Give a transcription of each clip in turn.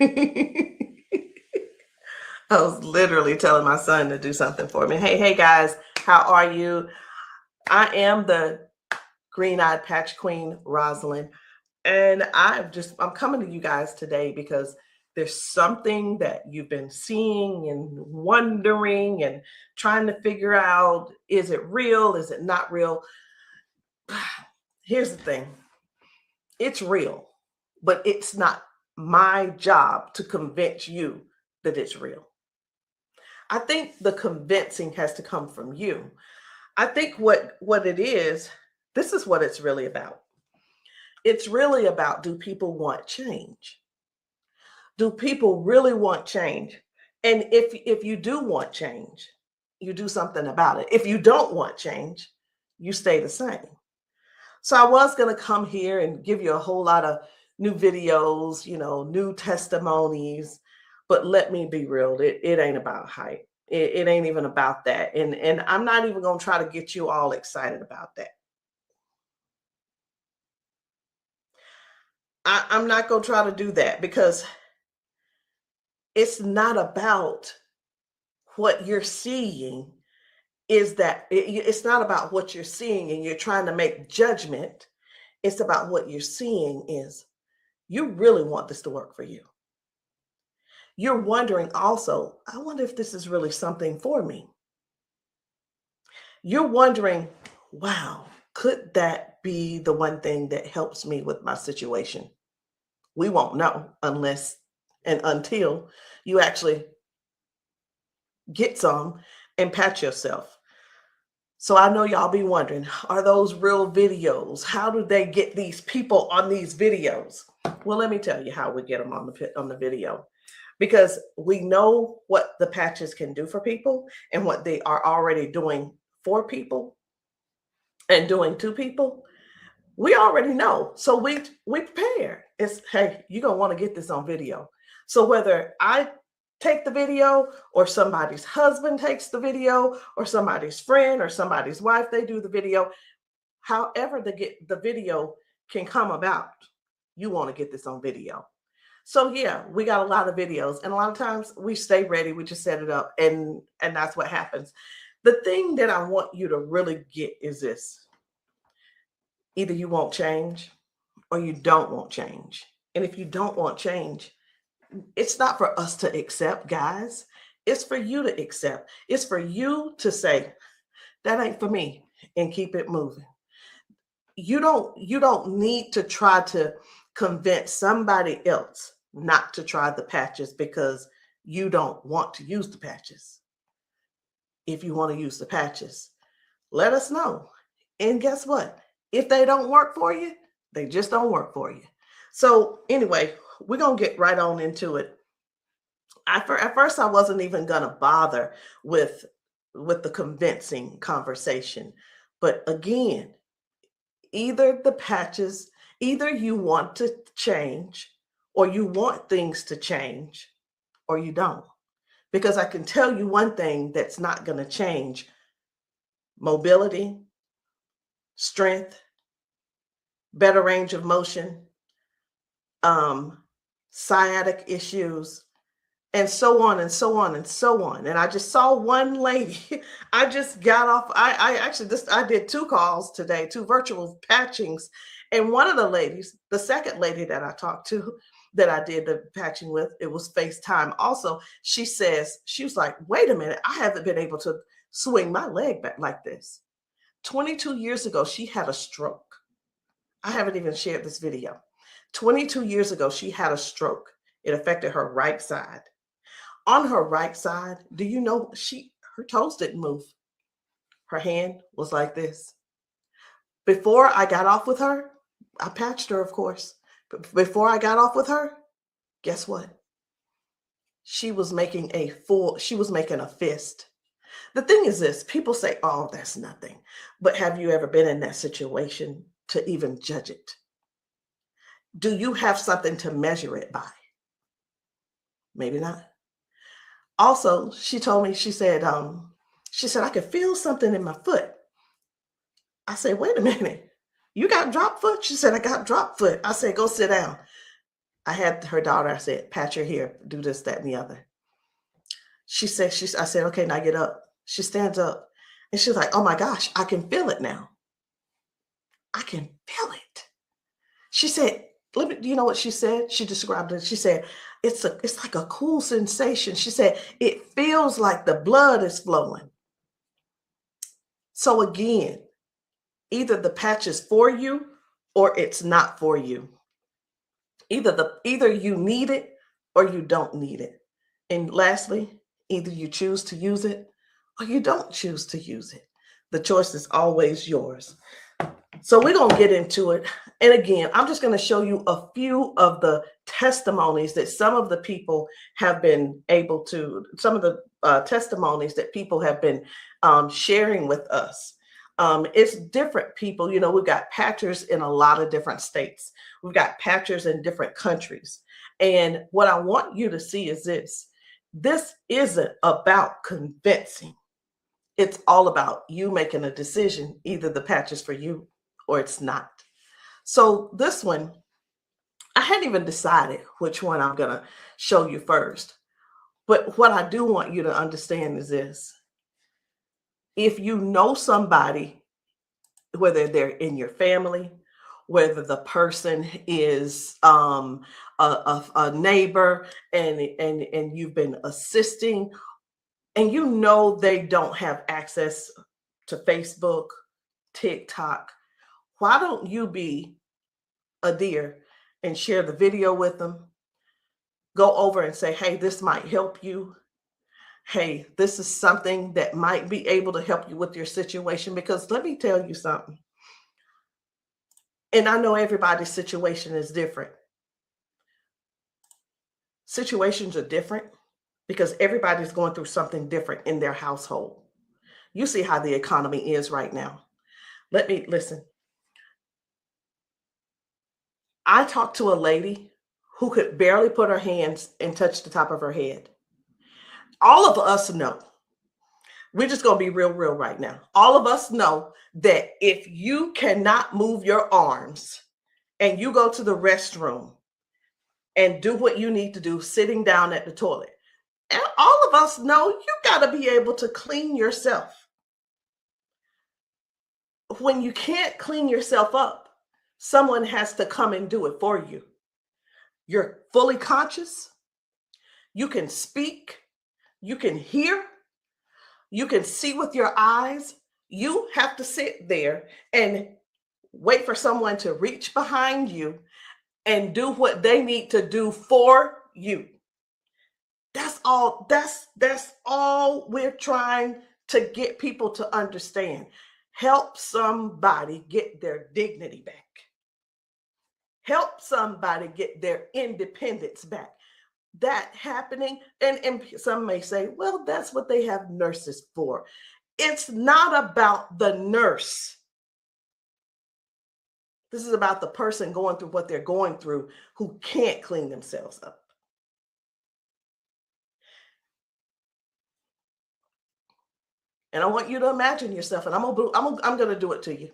I was literally telling my son to do something for me. Hey guys, how are you? I am the green-eyed patch queen, Rosalind, and I'm coming to you guys today because there's something that you've been seeing and wondering and trying to figure out, is it real? Is it not real? Here's the thing. It's real, but it's not my job to convince you that it's real. I think the convincing has to come from you. I think what it is, this is what it's really about. It's really about, do people want change? Do people really want change? And if you do want change, you do something about it. If you don't want change, you stay the same. So I was going to come here and give you a whole lot of new videos, new testimonies, but let me be real, it ain't about hype. It ain't even about that. And I'm not even going to try to get you all excited about that. I'm not going to try to do that because it's not about what you're seeing. It's not about what you're seeing and you're trying to make judgment. It's about what you're seeing is you really want this to work for you. You're wondering also, I wonder if this is really something for me. You're wondering, wow, could that be the one thing that helps me with my situation? We won't know unless and until you actually get some and patch yourself. So I know y'all be wondering, are those real videos? How do they get these people on these videos? Well, let me tell you how we get them on the video. Because we know what the patches can do for people and what they are already doing for people and doing to people. We already know. So we prepare. It's, hey, you're going to want to get this on video. So whether I take the video or somebody's husband takes the video or somebody's friend or somebody's wife, they do the video, however the video can come about, you want to get this on video. So yeah, we got a lot of videos, and a lot of times we stay ready. We just set it up, and that's what happens. The thing that I want you to really get is this: either you won't change, or you don't want change. And if you don't want change, it's not for us to accept, guys. It's for you to accept. It's for you to say, that ain't for me, and keep it moving. You don't need to try to convince somebody else not to try the patches because you don't want to use the patches. If you want to use the patches, let us know. And guess what? If they don't work for you, they just don't work for you. So anyway, we're going to get right on into it. At first, I wasn't even going to bother with the convincing conversation. But again, either the patches, either you want to change or you want things to change or you don't. Because I can tell you one thing that's not going to change: mobility, strength, better range of motion, sciatic issues, and so on and so on and so on. And I just saw one lady. I just got off. I did 2 calls today, 2 virtual patchings. And one of the ladies, the second lady that I talked to, that I did the patching with, it was FaceTime also. She was like, wait a minute, I haven't been able to swing my leg back like this. 22 years ago, she had a stroke. I haven't even shared this video. 22 years ago, she had a stroke. It affected her right side. On her right side, do you know her toes didn't move? Her hand was like this. Before I got off with her, I patched her, of course. But before I got off with her, guess what? She was making a fist. The thing is this: people say, oh, that's nothing. But have you ever been in that situation to even judge it? Do you have something to measure it by? Maybe not. Also, she told me, she said, I could feel something in my foot. I said, wait a minute, you got drop foot? She said, I got drop foot. I said, go sit down. I had her daughter, I said, pat your hair, do this, that, and the other. I said, okay, now get up. She stands up and she's like, oh my gosh, I can feel it now. I can feel it. She said, let me, you know what she said? She described it. She said, it's like a cool sensation. She said, it feels like the blood is flowing. So again, either the patch is for you or it's not for you. Either you need it or you don't need it. And lastly, either you choose to use it or you don't choose to use it. The choice is always yours. So we're going to get into it. And again, I'm just going to show you a few of the testimonies that some of the people have been able to, some of the testimonies that people have been sharing with us. It's different people. You know, we've got patchers in a lot of different states. We've got patchers in different countries. And what I want you to see is this. This isn't about convincing. It's all about you making a decision. Either the patch is for you or it's not. So this one, I hadn't even decided which one I'm going to show you first. But what I do want you to understand is this. If you know somebody, whether they're in your family, whether the person is a neighbor and you've been assisting, and you know they don't have access to Facebook, TikTok, why don't you be a dear and share the video with them? Go over and say, hey, this might help you. Hey, this is something that might be able to help you with your situation. Because let me tell you something. And I know everybody's situation is different. Situations are different because everybody's going through something different in their household. You see how the economy is right now. Let me listen. I talked to a lady who could barely put her hands and touch the top of her head. All of us know, we're just going to be real right now. All of us know that if you cannot move your arms and you go to the restroom and do what you need to do sitting down at the toilet, and all of us know you got to be able to clean yourself. When you can't clean yourself up, someone has to come and do it for you. You're fully conscious. You can speak. You can hear. You can see with your eyes. You have to sit there and wait for someone to reach behind you and do what they need to do for you. That's all we're trying to get people to understand. Help somebody get their dignity back. Help somebody get their independence back. That happening, and some may say, well, that's what they have nurses for. It's not about the nurse. This is about the person going through what they're going through who can't clean themselves up. And I want you to imagine yourself, and I'm going to do it to you.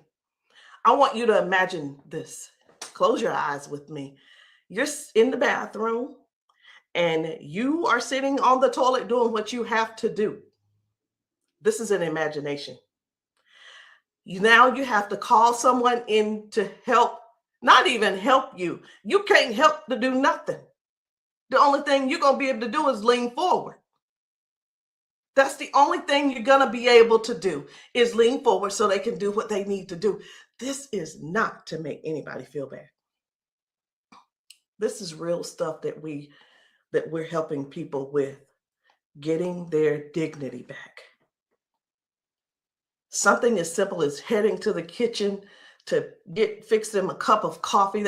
I want you to imagine this. Close your eyes with me. You're in the bathroom and you are sitting on the toilet doing what you have to do. This is an imagination. Now you have to call someone in to help, not even help you. You can't help to do nothing. The only thing you're going to be able to do is lean forward. That's the only thing you're going to be able to do is lean forward so they can do what they need to do. This is not to make anybody feel bad. This is real stuff that we're helping people with, getting their dignity back. Something as simple as heading to the kitchen to fix them a cup of coffee.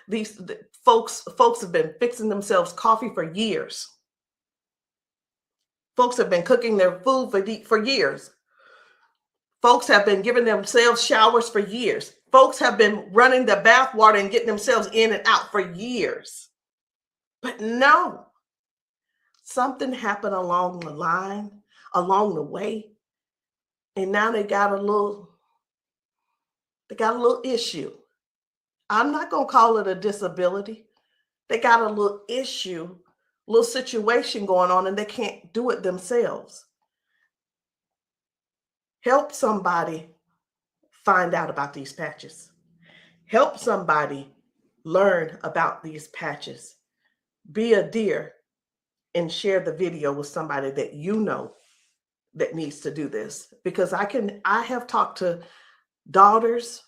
These folks have been fixing themselves coffee for years. Folks have been cooking their food for years. Folks have been giving themselves showers for years. Folks have been running the bath water and getting themselves in and out for years. But no, something happened along the line, along the way, and now they got a little issue. I'm not going to call it a disability They got a little issue, little situation going on, and they can't do it themselves. Help somebody find out about these patches. Help somebody learn about these patches. Be a dear and share the video with somebody that you know that needs to do this. Because I have talked to daughters,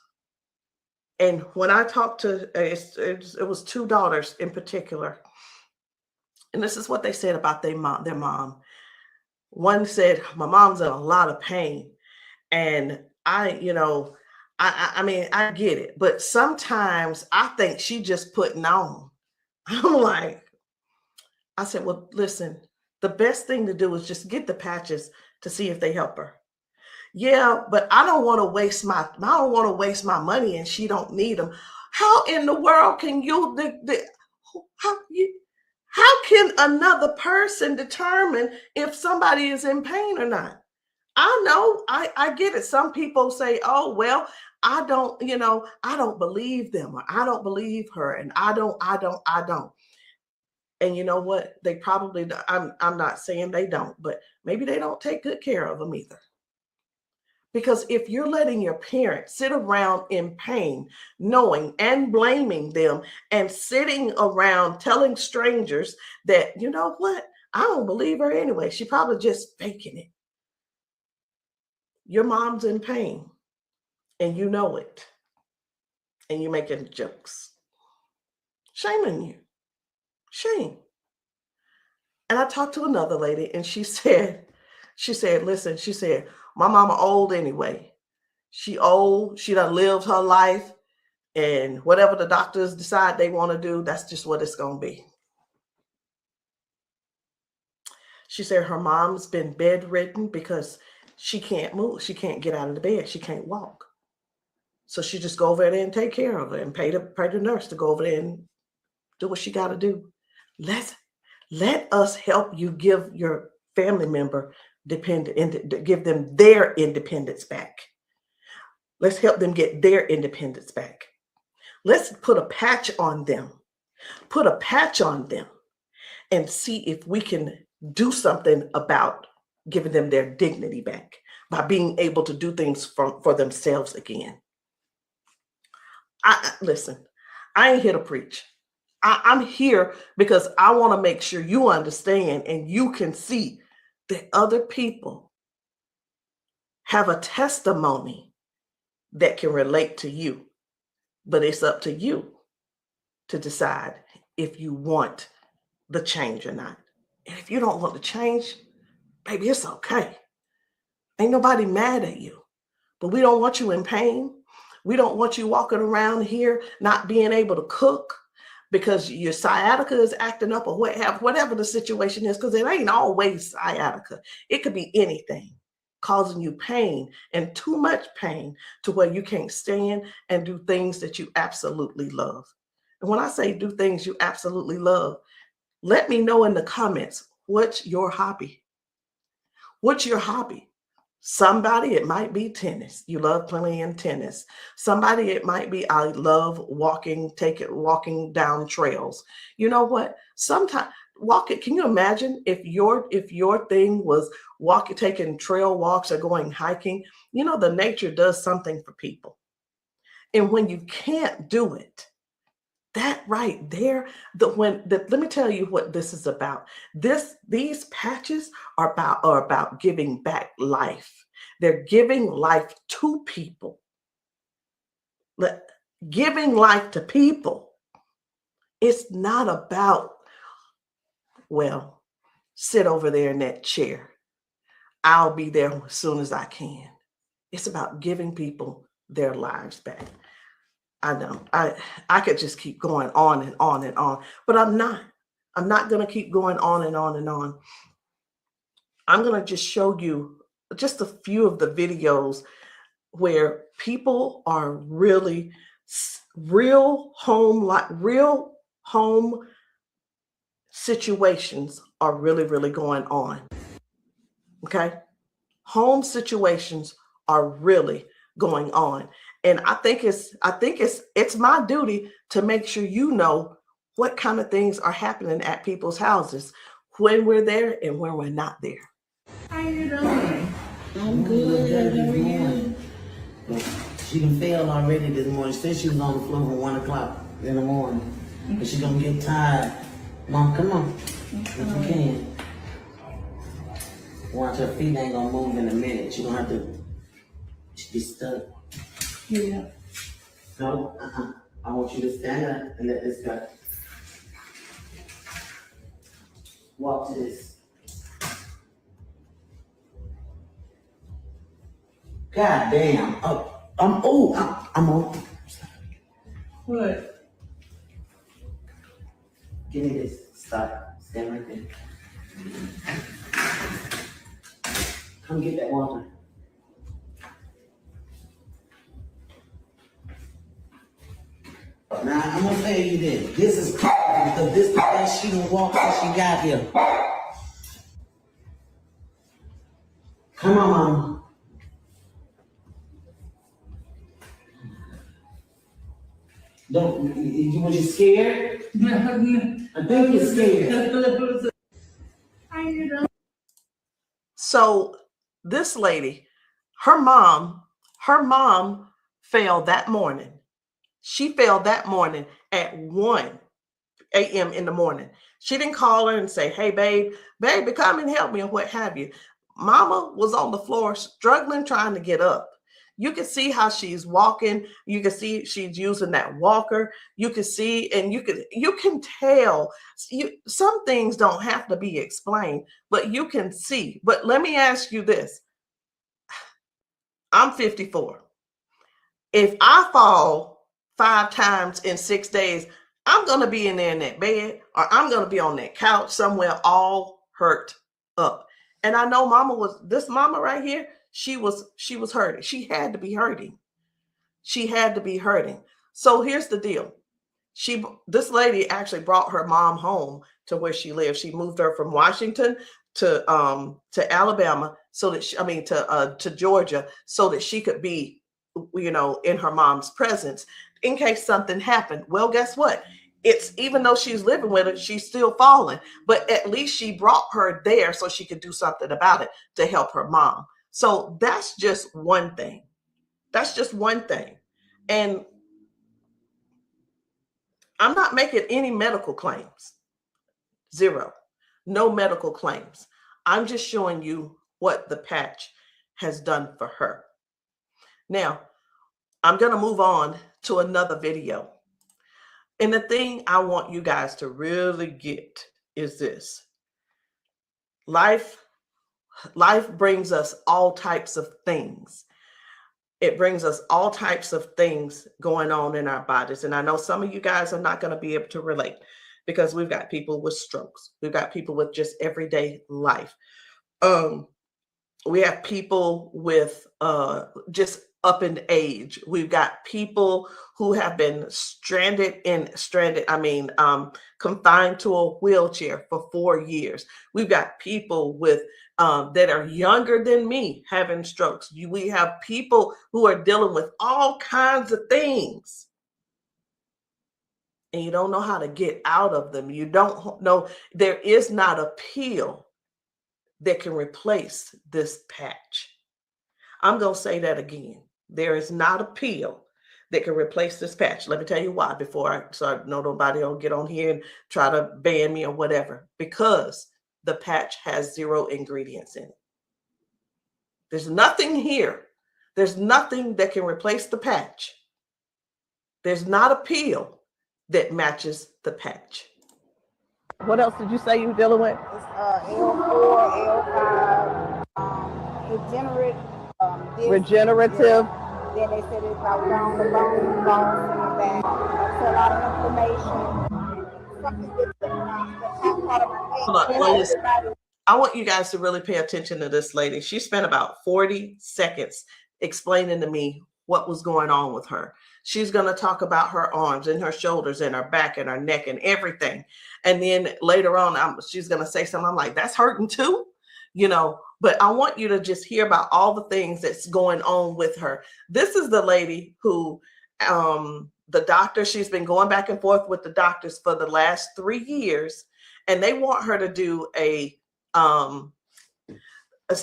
and when I talked to, it was two daughters in particular, and this is what they said about their mom. One said, my mom's in a lot of pain. And I mean, I get it, but sometimes I think she just putting on. I'm like, I said, well, listen, the best thing to do is just get the patches to see if they help her. Yeah, but I don't want to waste my money and she don't need them. How in the world can how you how can another person determine if somebody is in pain or not? I know, I get it. Some people say, oh, well, I don't believe them, or I don't believe her, and I don't. And you know what? They probably, I'm not saying they don't, but maybe they don't take good care of them either. Because if you're letting your parents sit around in pain, knowing and blaming them, and sitting around telling strangers that, you know what, I don't believe her anyway, she probably just faking it. Your mom's in pain and you know it, and you're making jokes. Shame on you. Shame. And I talked to another lady and she said, listen, she said, my mama old anyway. She old, she done lived her life, and whatever the doctors decide they want to do, that's just what it's going to be. She said her mom's been bedridden because she can't move. She can't get out of the bed. She can't walk. So she just go over there and take care of her and pay the nurse to go over there and do what she got to do. Let us help you give your family member give them their independence back. Let's help them get their independence back. Let's put a patch on them. Put a patch on them and see if we can do something about giving them their dignity back by being able to do things for themselves again. Listen, I ain't here to preach. I'm here because I want to make sure you understand and you can see that other people have a testimony that can relate to you. But it's up to you to decide if you want the change or not. And if you don't want the change, baby, it's okay. Ain't nobody mad at you. But we don't want you in pain. We don't want you walking around here not being able to cook because your sciatica is acting up, or whatever the situation is, because it ain't always sciatica. It could be anything causing you pain, and too much pain to where you can't stand and do things that you absolutely love. And when I say do things you absolutely love, let me know in the comments, what's your hobby? What's your hobby? Somebody, it might be tennis. You love playing tennis. Somebody, it might be, I love walking down trails. You know what? Sometimes walking, can you imagine if your thing was taking trail walks or going hiking? You know, the nature does something for people. And when you can't do it, that right there, let me tell you what this is about. These patches are about giving back life. They're giving life to people. Giving life to people. It's not about, well, sit over there in that chair. I'll be there as soon as I can. It's about giving people their lives back. I know I could just keep going on and on and on, but I'm not. I'm not going to keep going on and on and on. I'm going to just show you just a few of the videos where people are really real home situations are really going on. Okay? Home situations are really going on. And I think it's my duty to make sure you know what kind of things are happening at people's houses when we're there and when we're not there. How you doing? I'm good. How are you? She done failed already this morning. She said she was on the floor from 1 o'clock in the morning. But she gonna get tired. Mom, come on. If you can. Watch, her feet ain't gonna move in a minute. She gonna have to be stuck. Yeah. No, I want you to stand up and let this go. Walk to this. God damn. I'm on. What? Give me this. Stop. Stand right there. Come get that water. Now, I'm gonna tell you this. This is powerful because this is the best she done walked since she got here. Come on, Mama. Don't, was you scared? I think you're scared. How you doing? So this lady, her mom fell that morning. She fell that morning at 1 a.m. in the morning. She didn't call her and say, hey, baby, come and help me, or what have you. Mama was on the floor struggling, trying to get up. You can see how she's walking. You can see she's using that walker. You can see, and you can tell. Some things don't have to be explained, but you can see. But let me ask you this. I'm 54. If I fall 5 times in 6 days, I'm going to be in there in that bed, or I'm going to be on that couch somewhere all hurt up. And I know this mama right here, she was hurting. She had to be hurting. She had to be hurting. So here's the deal. This lady actually brought her mom home to where she lived. She moved her from Washington to Alabama to Georgia, so that she could be, in her mom's presence in case something happened. Well, guess what? It's, even though she's living with her, she's still falling, but at least she brought her there so she could do something about it to help her mom. So that's just one thing. That's just one thing. And I'm not making any medical claims. Zero. No medical claims. I'm just showing you what the patch has done for her. Now, I'm going to move on to another video. And the thing I want you guys to really get is this. Life brings us all types of things. It brings us all types of things going on in our bodies. And I know some of you guys are not going to be able to relate, because we've got people with strokes. We've got people with just everyday life. We have people with just up in age. We've got people who have been confined to a wheelchair for 4 years. We've got people with that are younger than me having strokes. We have people who are dealing with all kinds of things, and you don't know how to get out of them. You don't know. There is not a pill that can replace this patch. I'm going to say that again. There is not a pill that can replace this patch. Let me tell you why, so I know nobody will get on here and try to ban me or whatever. Because the patch has 0 ingredients in it. There's nothing here. There's nothing that can replace the patch. There's not a pill that matches the patch. What else did you say you were dealing with? It's L4, L5, Regenerative. Yeah. Then they said it's about down the bone, bones in the back. That's a lot of inflammation. Something that's part of my head. I want you guys to really pay attention to this lady. She spent about 40 seconds explaining to me what was going on with her. She's going to talk about her arms and her shoulders and her back and her neck and everything. And then later on, she's going to say something. I'm like, that's hurting too, but I want you to just hear about all the things that's going on with her. This is the lady who the doctor, she's been going back and forth with the doctors for the last 3 years, and they want her to do a so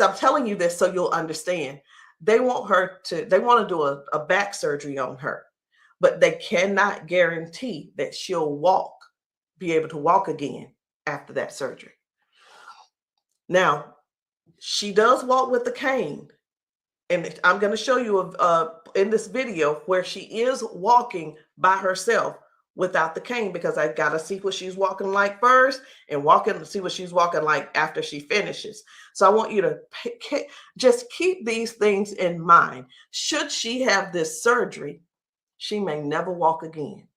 I'm telling you this so you'll understand. They want to do a back surgery on her, but they cannot guarantee that she'll be able to walk again after that surgery. Now, she does walk with the cane, and I'm going to show you in this video where she is walking by herself without the cane, because I got to see what she's walking like first and see what she's walking like after she finishes. So I want you to just keep these things in mind. Should she have this surgery, she may never walk again.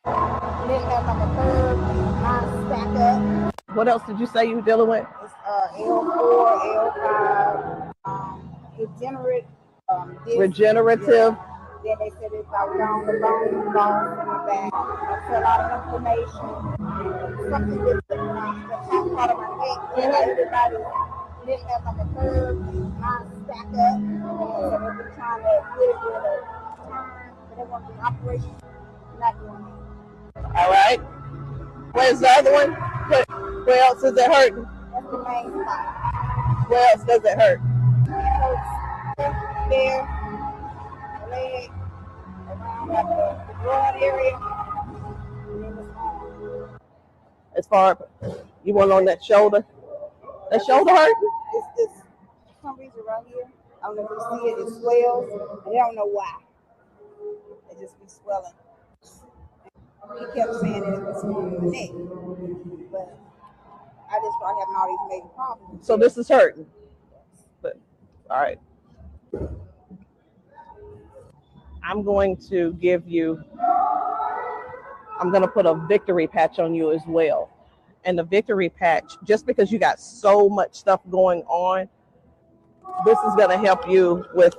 Then have like a curve, mine stack up. What else did you say you were dealing with? It's L4, L5, regenerative. Yeah. Then they said it's like down the bone in the back. That's a lot of inflammation. Something with the top part of my neck. And everybody didn't have like a curve, mine stack up. So they've been trying to get it with a turn, but they want the operation. Not doing it. All right. Where's the other one? Where else is it hurting? That's the main spot. Where else does it hurt? It hurts there, leg, around like the broad area, and then it's on. As far you want on that shoulder? That shoulder hurt? It's this, for some reason right here, I don't know if you see it, it swells, and I don't know why. It just be swelling. He kept saying that it was from the neck, but I just started having all these major problems. So this is hurting. But, all right. I'm going to put a victory patch on you as well. And the victory patch, just because you got so much stuff going on, this is going to help you with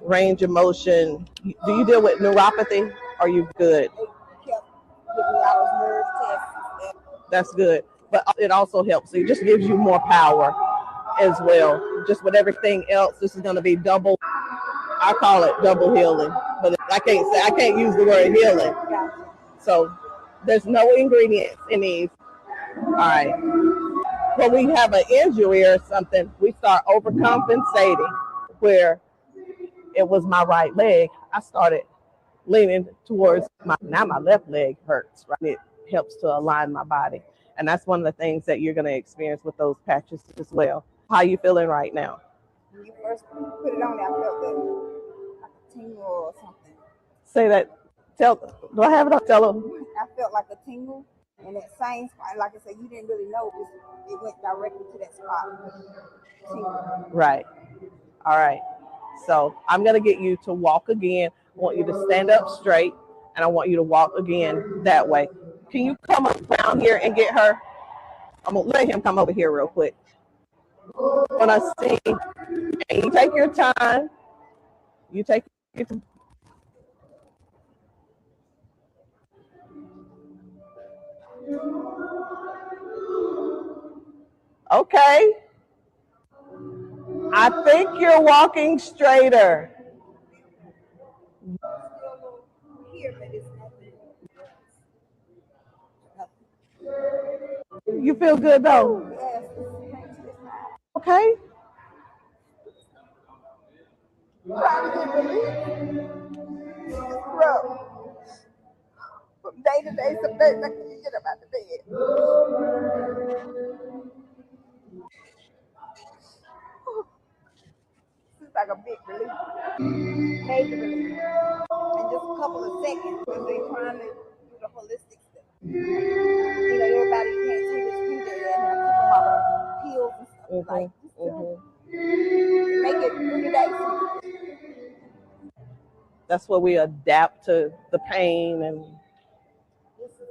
range of motion. Do you deal with neuropathy? Are you good? They kept giving me all those nerve tests. That's good. But it also helps. It just gives you more power as well. Just with everything else, this is going to be double. I call it double healing, but I can't use the word healing. So there's no ingredients in these. All right. When we have an injury or something, we start overcompensating. Where it was my right leg, I started leaning towards my left leg hurts, right? It helps to align my body. And that's one of the things that you're going to experience with those patches as well. How are you feeling right now? When you first put it on, I felt like a tingle or something. Say that. Do I have it up? Tell them. I felt like a tingle, and that same spot, like I said, you didn't really know it went directly to that spot. Tingle. Right. All right. So I'm going to get you to walk again. I want you to stand up straight, and I want you to walk again that way. Can you come up down here and get her? I'm going to let him come over here real quick. When I sing, and you take your time. You take your time. Okay. I think you're walking straighter. You feel good though? Okay. From day to day, some days I can't get up out of bed. It's like a big relief, major relief, in just a couple of seconds because they're trying to do the holistic stuff. You know, everybody can't see this finger and I keep them all the pills and stuff like make it 3 days. That's where we adapt to the pain, and this is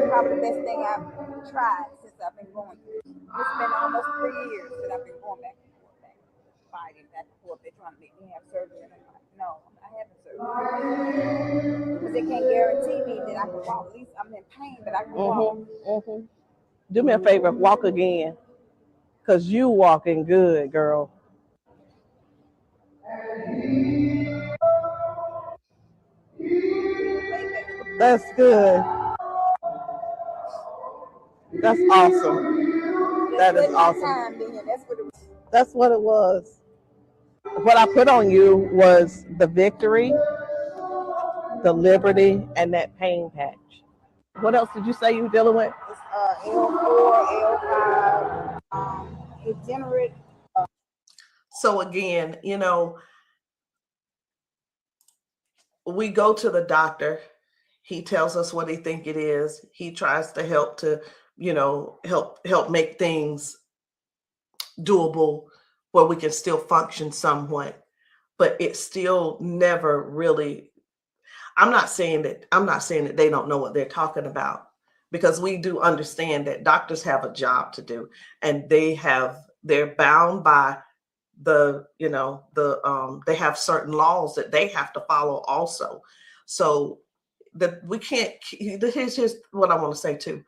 probably the best thing I've tried since I've been going through. It's been almost 3 years that I've been going back and forth, fighting back and forth. They're trying to make me have surgery, and I'm like, no, I'm not having surgery because they can't guarantee me that I can walk. At least I'm in pain, but I can walk. Do me a favor, walk again, because you walking good, girl. That's good. That's awesome. That is awesome. That's what it was. What I put on you was the victory, the liberty, and that pain patch. What else did you say you were dealing with? It's L4, L5, degenerate. So again, we go to the doctor. He tells us what he think it is. He tries to help to, help make things doable where we can still function somewhat, but it's still never really. I'm not saying that they don't know what they're talking about, because we do understand that doctors have a job to do, and they're bound by they have certain laws that they have to follow also. So that we can't. Here's what I want to say too.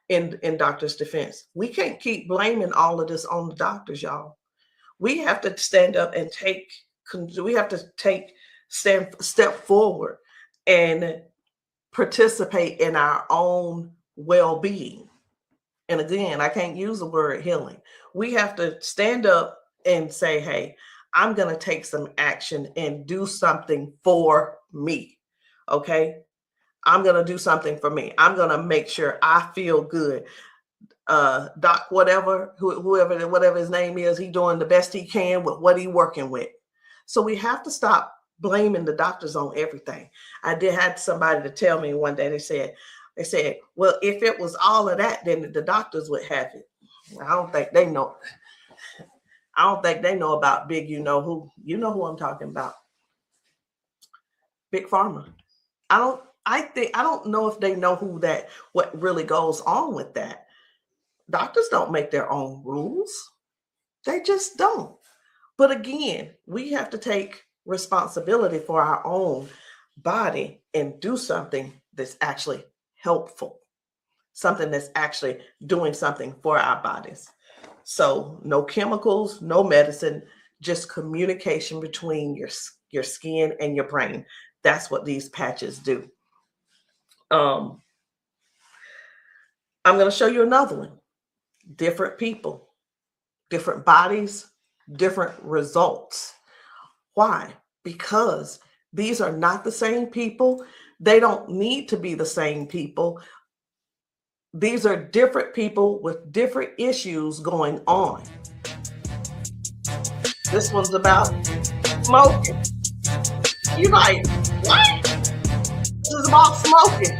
In doctors' defense, we can't keep blaming all of this on the doctors, y'all. We have to stand up and step forward and participate in our own well-being. And again, I can't use the word healing. We have to stand up and say, hey, I'm going to take some action and do something for me. Okay. I'm going to do something for me. I'm going to make sure I feel good. Doc, whatever his name is, he doing the best he can with what he working with. So we have to stop blaming the doctors on everything. I had somebody to tell me one day, they said, well, if it was all of that, then the doctors would have it. I don't think they know. I don't think they know about big, you know who I'm talking about. Big Pharma. I don't know if they know what really goes on with that. Doctors don't make their own rules. They just don't. But again, we have to take responsibility for our own body and do something that's actually helpful, something that's actually doing something for our bodies. So no chemicals, no medicine, just communication between your skin and your brain. That's what these patches do. I'm going to show you another one. Different people, different bodies, different results. Why? Because these are not the same people. They don't need to be the same people. These are different people with different issues going on. This one's about smoking. You're like, what? This is about smoking.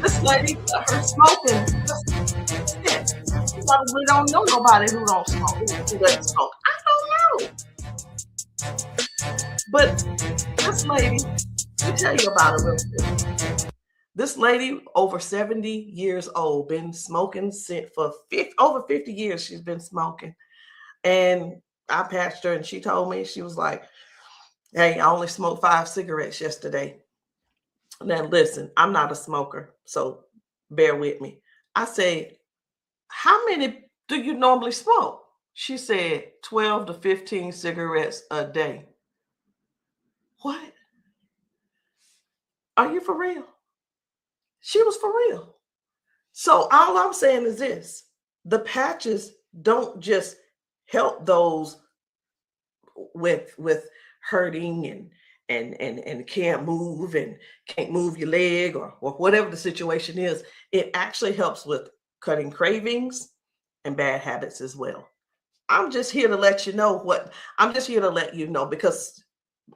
This lady, her smoking. You probably don't know nobody who don't smoke, who doesn't smoke. I don't know. But this lady, let me tell you about her real quick. This lady, over 70 years old, been smoking for over 50 years. She's been smoking. And I patched her, and she told me, she was like, hey, I only smoked 5 cigarettes yesterday. Now, listen, I'm not a smoker, so bear with me. I said, how many do you normally smoke? She said 12 to 15 cigarettes a day. What? Are you for real? She was for real. So all I'm saying is this: the patches don't just help those with hurting and can't move and can't move your leg or whatever the situation is. It actually helps with cutting cravings and bad habits as well. I'm just here to let you know because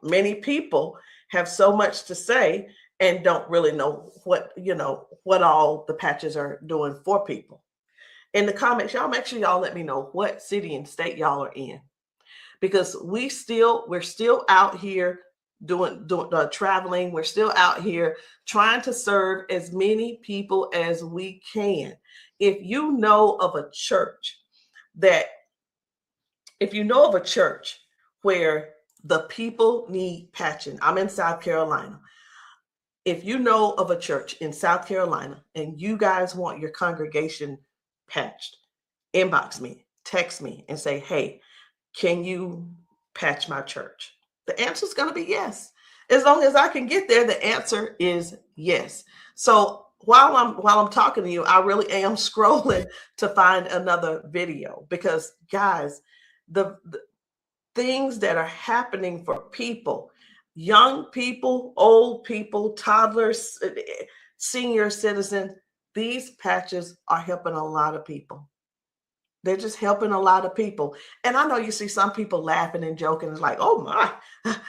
many people have so much to say and don't really know what all the patches are doing for people. In the comments, y'all make sure y'all let me know what city and state y'all are in, because we're still out here doing traveling. We're still out here trying to serve as many people as we can. If you know of a church where the people need patching, I'm in South Carolina. if you know of a church in South Carolina and you guys want your congregation patched, inbox me, text me, and say, hey, can you patch my church? The answer is going to be yes. As long as I can get there, the answer is yes. So while I'm talking to you, I really am scrolling to find another video, because guys, the things that are happening for people, young people, old people, toddlers, senior citizens, these patches are helping a lot of people. They're just helping a lot of people. And I know you see some people laughing and joking. It's like, oh my,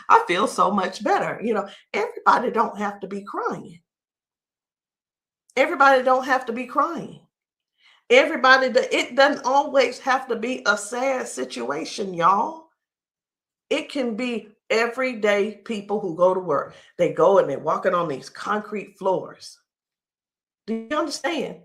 I feel so much better. You know, everybody don't have to be crying. Everybody don't have to be crying. It doesn't always have to be a sad situation, y'all. It can be everyday people who go to work. They go and they're walking on these concrete floors. Do you understand?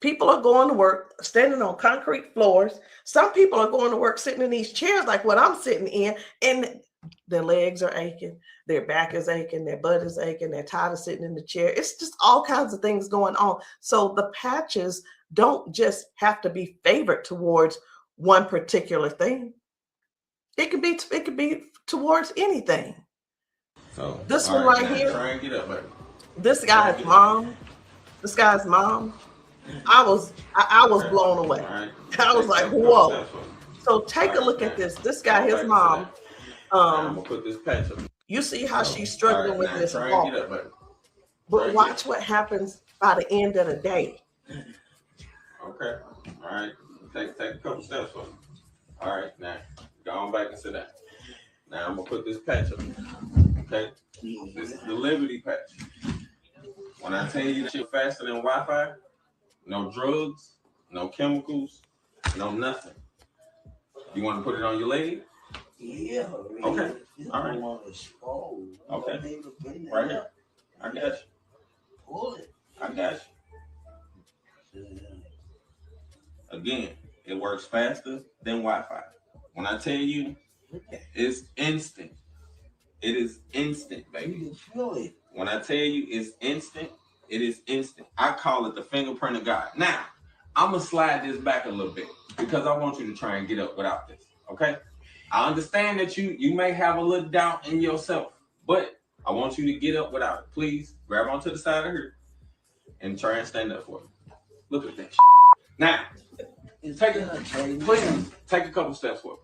People are going to work standing on concrete floors. Some people are going to work sitting in these chairs like what I'm sitting in, and their legs are aching, their back is aching, their butt is aching, they're tired of sitting in the chair. It's just all kinds of things going on. So the patches don't just have to be favored towards one particular thing. It could be towards anything. So this one right here, try and get up, baby. This guy's mom, I was blown away. Right. I was like, whoa. So take a look at this. This guy, his mom, I'm gonna put this patch up. you see how she's struggling with this try walk. and get up, baby. But watch what happens by the end of the day. Okay. All right. Take a couple steps for me. All right. Now go on back and sit down. Now I'm gonna put this patch up. Okay. This is the Liberty patch. When I tell you that you're faster than Wi-Fi, no drugs, no chemicals, no nothing. You want to put it on your leg? Yeah. Okay. All right. Okay. Right here. I got you. Pull it. I got you. Again, it works faster than Wi-Fi. When I tell you, it's instant. It is instant, baby. You can feel it. When I tell you it's instant, it is instant. I call it the fingerprint of God. Now, I'm going to slide this back a little bit because I want you to try and get up without this, okay? I understand that you may have a little doubt in yourself, but I want you to get up without it. Please grab onto the side of her and try and stand up for me. Look at that shit. Now, please take a couple steps for me.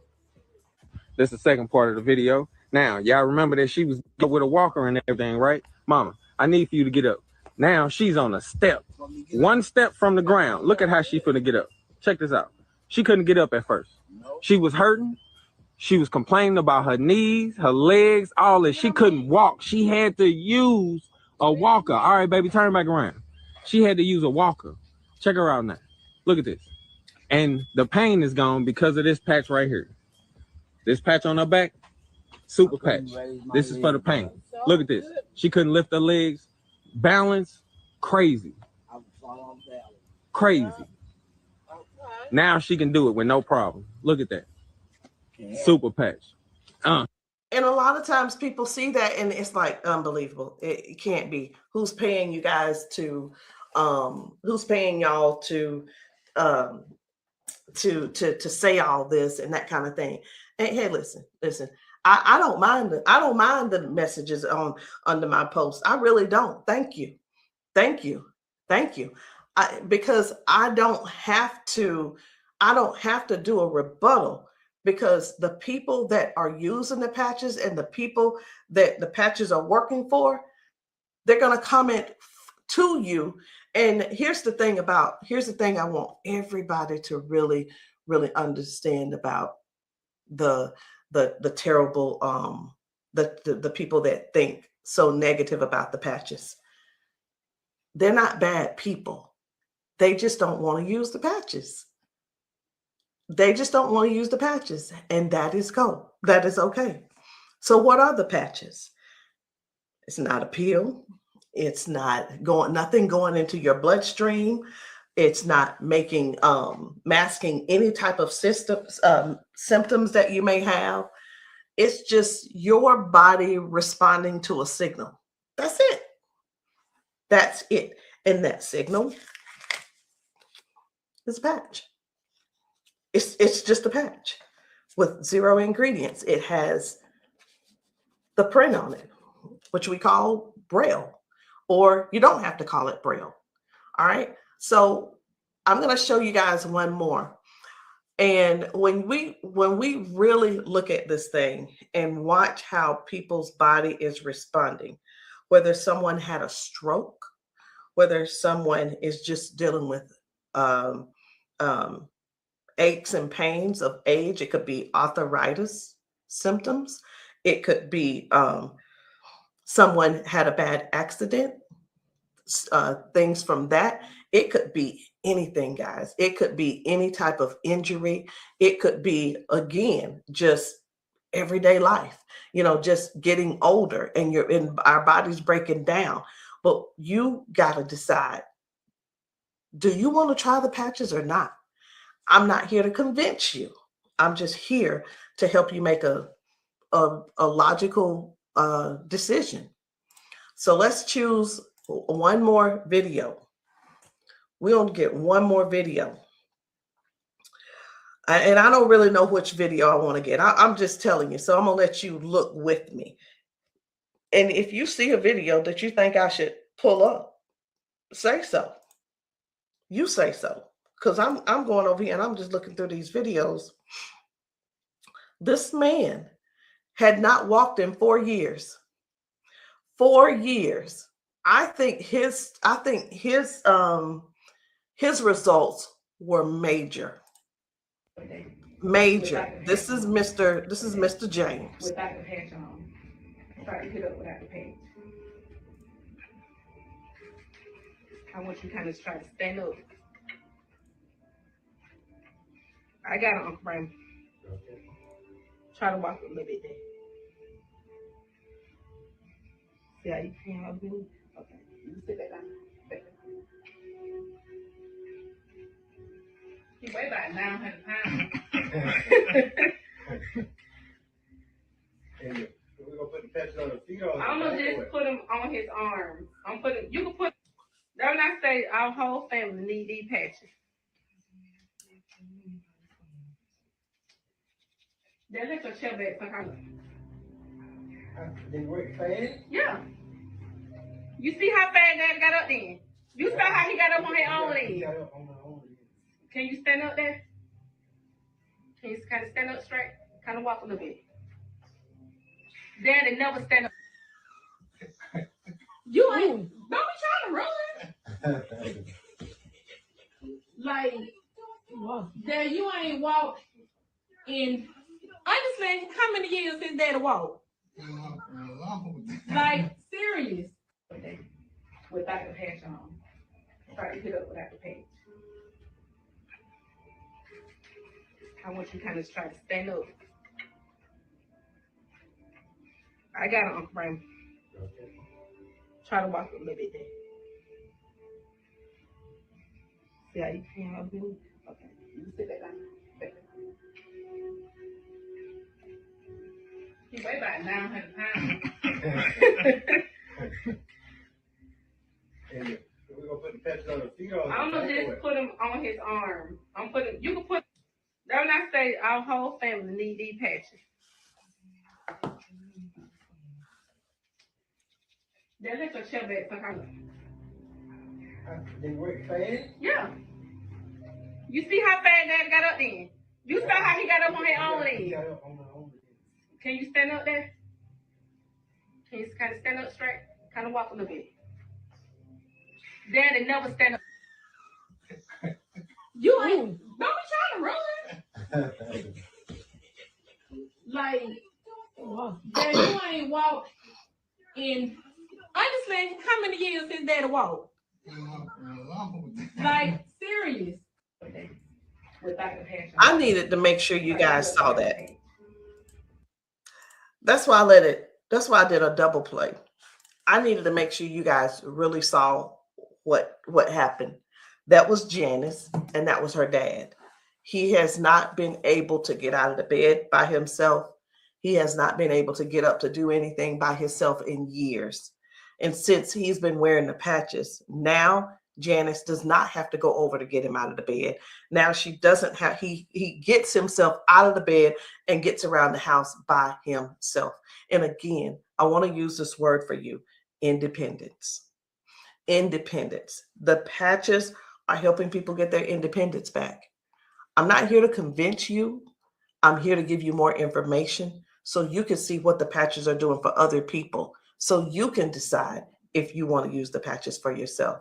This is the second part of the video. Now, y'all remember that she was with a walker and everything, right? Mama, I need for you to get up. Now she's on a step. One step from the ground. Look at how she's finna get up. Check this out. She couldn't get up at first. She was hurting. She was complaining about her knees, her legs, all this. She couldn't walk. She had to use a walker. All right, baby, turn back around. She had to use a walker. Check her out now. Look at this. And the pain is gone because of this patch right here. This patch on her back, super patch. This is for the pain. Look at this. She couldn't lift her legs. Balance, crazy. Crazy. Now she can do it with no problem. Look at that. Super patch. And a lot of times people see that and it's like unbelievable. It can't be. Who's paying you guys to who's paying y'all to say all this and that kind of thing. And hey, listen. I don't mind the messages under my post. I really don't. Thank you. Because I don't have to do a rebuttal, because the people that are using the patches and the people that the patches are working for, they're going to comment to you. And here's the thing I want everybody to really, really understand about the terrible, the people that think so negative about the patches. They're not bad people. They just don't want to use the patches. And that is okay. So what are the patches? It's not a pill. It's not nothing going into your bloodstream. It's not masking any type of symptoms that you may have. It's just your body responding to a signal. That's it. That's it. And that signal is a patch. It's just a patch with 0 ingredients. It has the print on it, which we call Braille, or you don't have to call it Braille. All right. So I'm going to show you guys one more. And when we really look at this thing and watch how people's body is responding, whether someone had a stroke, whether someone is just dealing with aches and pains of age, it could be arthritis symptoms, it could be someone had a bad accident, things from that. It could be anything, guys. It could be any type of injury. It could be, again, just everyday life, just getting older and our body's breaking down. But you got to decide, do you want to try the patches or not? I'm not here to convince you. I'm just here to help you make a logical decision. So let's choose one more video. We're going to get one more video. And I don't really know which video I want to get. I'm just telling you. So I'm going to let you look with me. And if you see a video that you think I should pull up, say so. You say so. Because I'm going over here and I'm just looking through these videos. This man had not walked in 4 years. 4 years. I think his results were major. Major. This is Mr. James. Without the patch on. Try to get up without the patch. I want you to kind of try to stand up. I got it, Uncle Brian. Try to walk a little bit there. See how you can help me? Okay. You sit back down. He weigh about 900 pounds. We're gonna put the patches on the feet or I'm gonna just put them on his arms. You can put, don't I say our whole family need these patches. Then let your chair back for her. They work fast? Yeah. You see how fast Daddy got up then? You saw how he got up on his own leg. Can you stand up there? Can you kind of stand up straight? Kind of walk a little bit. Daddy never stand up. You ain't, don't be trying to run. Like, Dad, you ain't walked in, honestly, how many years since Daddy walked? Like, serious. Without the patch on. Try to get up without the patch. I want you to kind of try to stand up. I got it, Uncle Brian. Try to walk a little bit there. See how you can help me? Okay. You sit back down. He weigh about 900 pounds. We're gonna put the patches on the feet or I'm gonna just put them on his arm. You can put, don't I say our whole family need these patches. Then let your chair back for her. They work fast? Yeah. You see how fast Daddy got up then? You saw how he got up on his own leg. Can you stand up there? Can you kind of stand up straight? Kind of walk a little bit. Daddy never stand up. You ain't, don't be trying to run. Like, Dad, you ain't walked in, honestly, how many years since Daddy walked? Like, serious. Without the patch on. I needed to make sure you guys saw that. That's why I did a double play. I needed to make sure you guys really saw what happened. That was Janice, and that was her dad. He has not been able to get out of the bed by himself. He has not been able to get up to do anything by himself in years. And since he's been wearing the patches, now Janice does not have to go over to get him out of the bed. Now she doesn't have, he gets himself out of the bed and gets around the house by himself. And again, I want to use this word for you, independence. Independence. The patches are helping people get their independence back. I'm not here to convince you. I'm here to give you more information so you can see what the patches are doing for other people, so you can decide if you want to use the patches for yourself.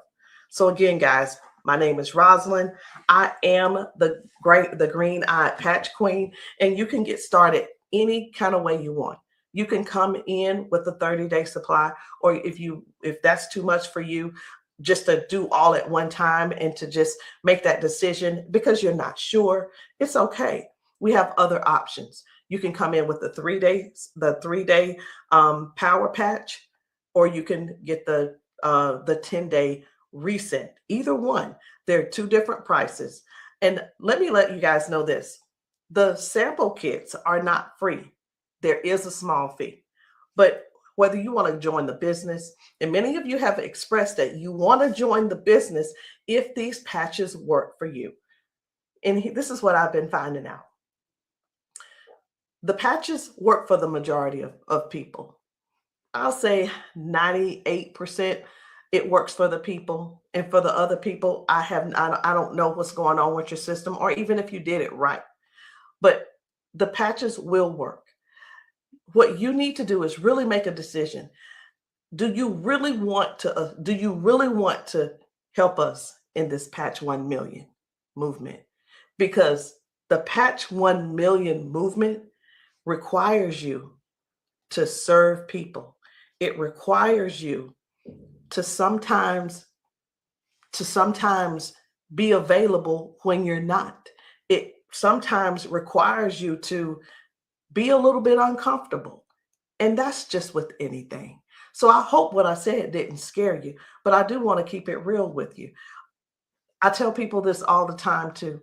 So again, guys, my name is Rosalind. I am the green-eyed patch queen, and you can get started any kind of way you want. You can come in with a 30-day supply, or if that's too much for you, just to do all at one time and to just make that decision because you're not sure, it's okay. We have other options. You can come in with the 3-day power patch, or you can get the 10-day reset. Either one. There are two different prices. And let me let you guys know this. The sample kits are not free. There is a small fee. But whether you want to join the business, and many of you have expressed that you want to join the business if these patches work for you. And this is what I've been finding out. The patches work for the majority of people. I'll say 98% it works for the people. And for the other people, I don't know what's going on with your system, or even if you did it right. But the patches will work. What you need to do is really make a decision. Do you really want to help us in this Patch 1 Million movement? Because the Patch 1 Million movement requires you to serve people. It requires you to sometimes be available when you're not. It sometimes requires you to be a little bit uncomfortable. And that's just with anything. So I hope what I said didn't scare you, but I do want to keep it real with you. I tell people this all the time too.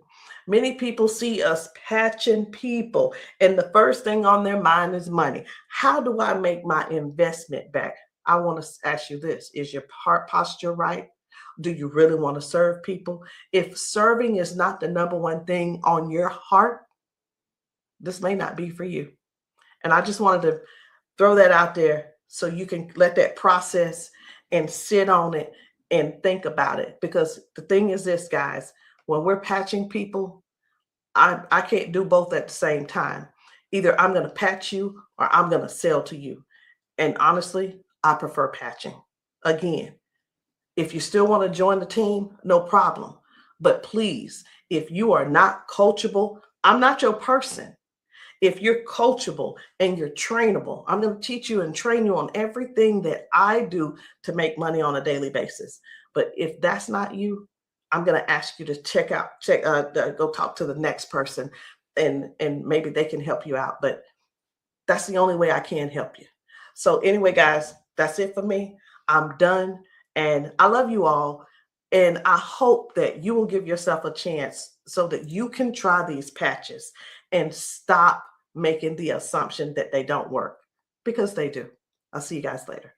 Many people see us patching people, and the first thing on their mind is money. How do I make my investment back? I want to ask you this. Is your heart posture right? Do you really want to serve people? If serving is not the number one thing on your heart, this may not be for you. And I just wanted to throw that out there so you can let that process and sit on it and think about it. Because the thing is this, guys, when we're patching people, I can't do both at the same time. Either I'm going to patch you or I'm going to sell to you. And honestly, I prefer patching. Again, if you still want to join the team, no problem. But please, if you are not coachable, I'm not your person. If you're coachable and you're trainable, I'm going to teach you and train you on everything that I do to make money on a daily basis. But if that's not you, I'm going to ask you to go talk to the next person, and maybe they can help you out. But that's the only way I can help you. So anyway, guys, that's it for me. I'm done. And I love you all. And I hope that you will give yourself a chance so that you can try these patches and stop making the assumption that they don't work, because they do. I'll see you guys later.